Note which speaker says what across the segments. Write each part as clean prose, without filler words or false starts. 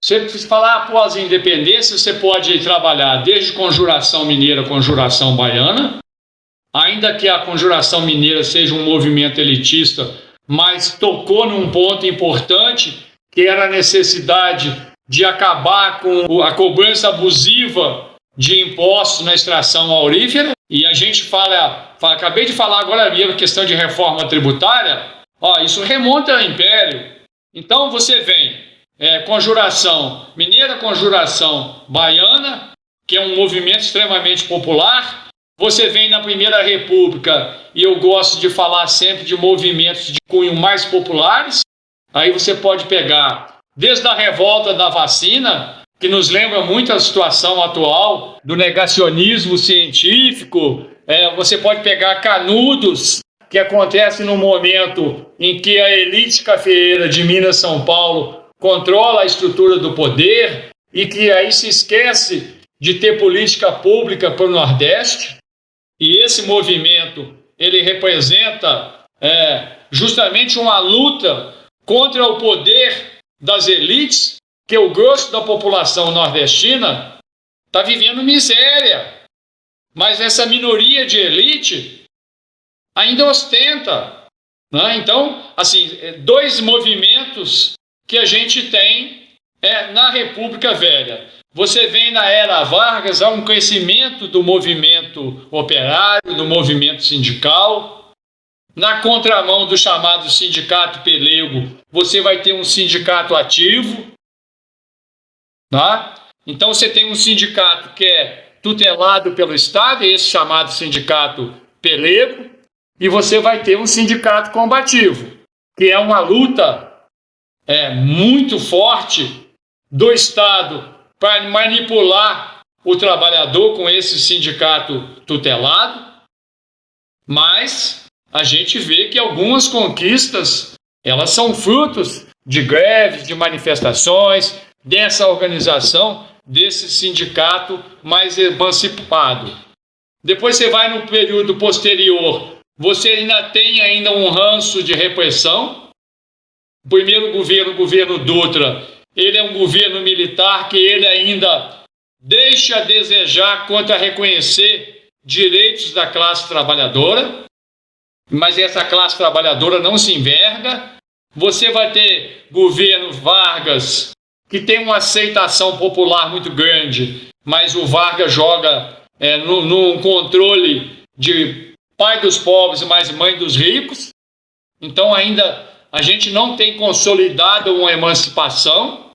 Speaker 1: Você falar após a independência, você pode trabalhar desde conjuração mineira, conjuração baiana, ainda que a conjuração mineira seja um movimento elitista, mas tocou num ponto importante, que era a necessidade de acabar com a cobrança abusiva de impostos na extração aurífera. E a gente acabei de falar agora mesmo a questão de reforma tributária, isso remonta ao Império. Então você vem conjuração mineira, conjuração baiana, que é um movimento extremamente popular. Você vem na Primeira República, e eu gosto de falar sempre de movimentos de cunho mais populares. Aí você pode pegar desde a revolta da vacina, que nos lembra muito a situação atual do negacionismo científico. Você pode pegar Canudos, que acontece no momento em que a elite cafeeira de Minas e São Paulo controla a estrutura do poder e que aí se esquece de ter política pública para o Nordeste. E esse movimento, ele representa justamente uma luta contra o poder das elites, que o grosso da população nordestina está vivendo miséria. Mas essa minoria de elite ainda ostenta, né? Então, assim, dois movimentos que a gente tem na República Velha. Você vem na era Vargas, há um crescimento do movimento operário, do movimento sindical. Na contramão do chamado sindicato pelego, você vai ter um sindicato ativo. Tá? Então você tem um sindicato que é tutelado pelo Estado, esse chamado sindicato pelego, e você vai ter um sindicato combativo, que é uma luta muito forte do Estado para manipular o trabalhador com esse sindicato tutelado. Mas a gente vê que algumas conquistas, elas são frutos de greves, de manifestações, dessa organização, desse sindicato mais emancipado. Depois você vai no período posterior, você ainda tem um ranço de repressão. O primeiro governo, o governo Dutra, ele é um governo militar que ele ainda deixa a desejar quanto a reconhecer direitos da classe trabalhadora, mas essa classe trabalhadora não se enverga. Você vai ter governo Vargas, que tem uma aceitação popular muito grande, mas o Vargas joga num controle de pai dos pobres, mas mãe dos ricos. Então ainda a gente não tem consolidado uma emancipação.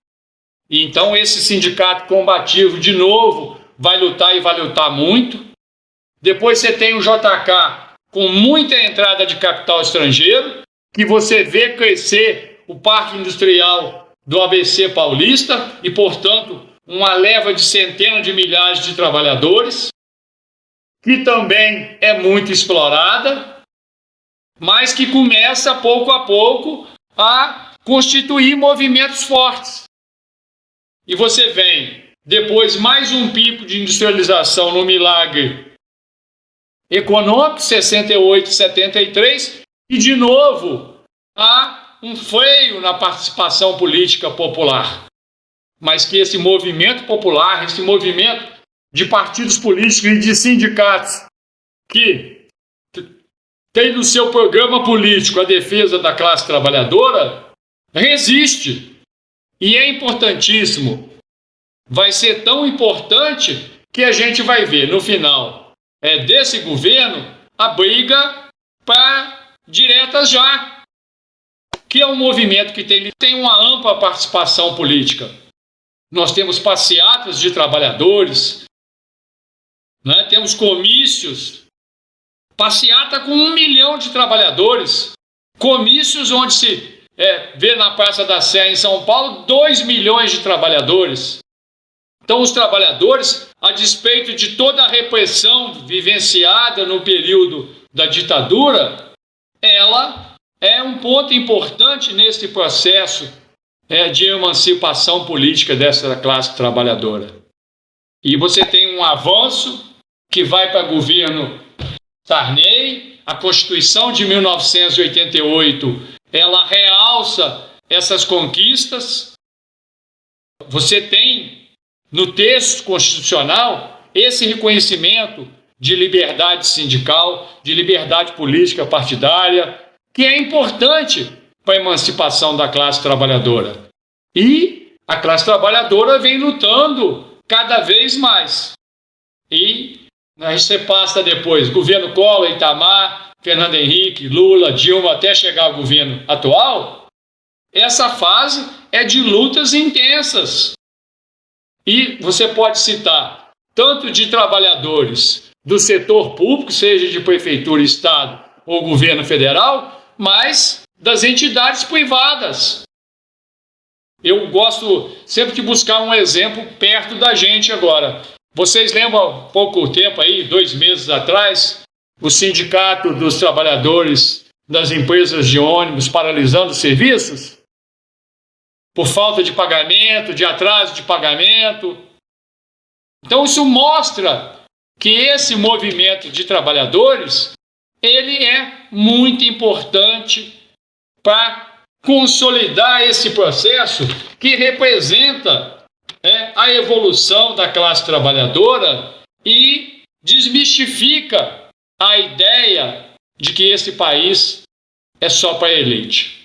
Speaker 1: E então esse sindicato combativo, de novo, vai lutar e vai lutar muito. Depois você tem o JK, com muita entrada de capital estrangeiro, que você vê crescer o parque industrial do ABC paulista e, portanto, uma leva de centenas de milhares de trabalhadores, que também é muito explorada, mas que começa, pouco a pouco, a constituir movimentos fortes. E você vem, depois, mais um pico de industrialização no milagre econômico, 68, 73, e, de novo, há um freio na participação política popular. Mas que esse movimento popular, esse movimento de partidos políticos e de sindicatos que tem no seu programa político a defesa da classe trabalhadora, resiste. E é importantíssimo. Vai ser tão importante que a gente vai ver, no final desse governo, a briga para diretas já, que é um movimento que tem uma ampla participação política. Nós temos passeatas de trabalhadores, né? Temos comícios, passeata com 1 milhão de trabalhadores, comícios onde se vê na Praça da Sé, em São Paulo, 2 milhões de trabalhadores. Então, os trabalhadores, a despeito de toda a repressão vivenciada no período da ditadura, ela é um ponto importante nesse processo de emancipação política dessa classe trabalhadora. E você tem um avanço que vai para o governo Sarney. A Constituição de 1988, ela realça essas conquistas. Você tem no texto constitucional esse reconhecimento de liberdade sindical, de liberdade política partidária, que é importante para a emancipação da classe trabalhadora. E a classe trabalhadora vem lutando cada vez mais. E você passa depois, governo Collor, Itamar, Fernando Henrique, Lula, Dilma, até chegar ao governo atual, essa fase é de lutas intensas. E você pode citar tanto de trabalhadores do setor público, seja de prefeitura, estado ou governo federal, mas das entidades privadas. Eu gosto sempre de buscar um exemplo perto da gente agora. Vocês lembram há pouco tempo aí, 2 meses atrás, o Sindicato dos Trabalhadores das Empresas de Ônibus paralisando os serviços? Por falta de pagamento, de atraso de pagamento. Então isso mostra que esse movimento de trabalhadores, ele é muito importante para consolidar esse processo que representa a evolução da classe trabalhadora e desmistifica a ideia de que esse país é só para elite.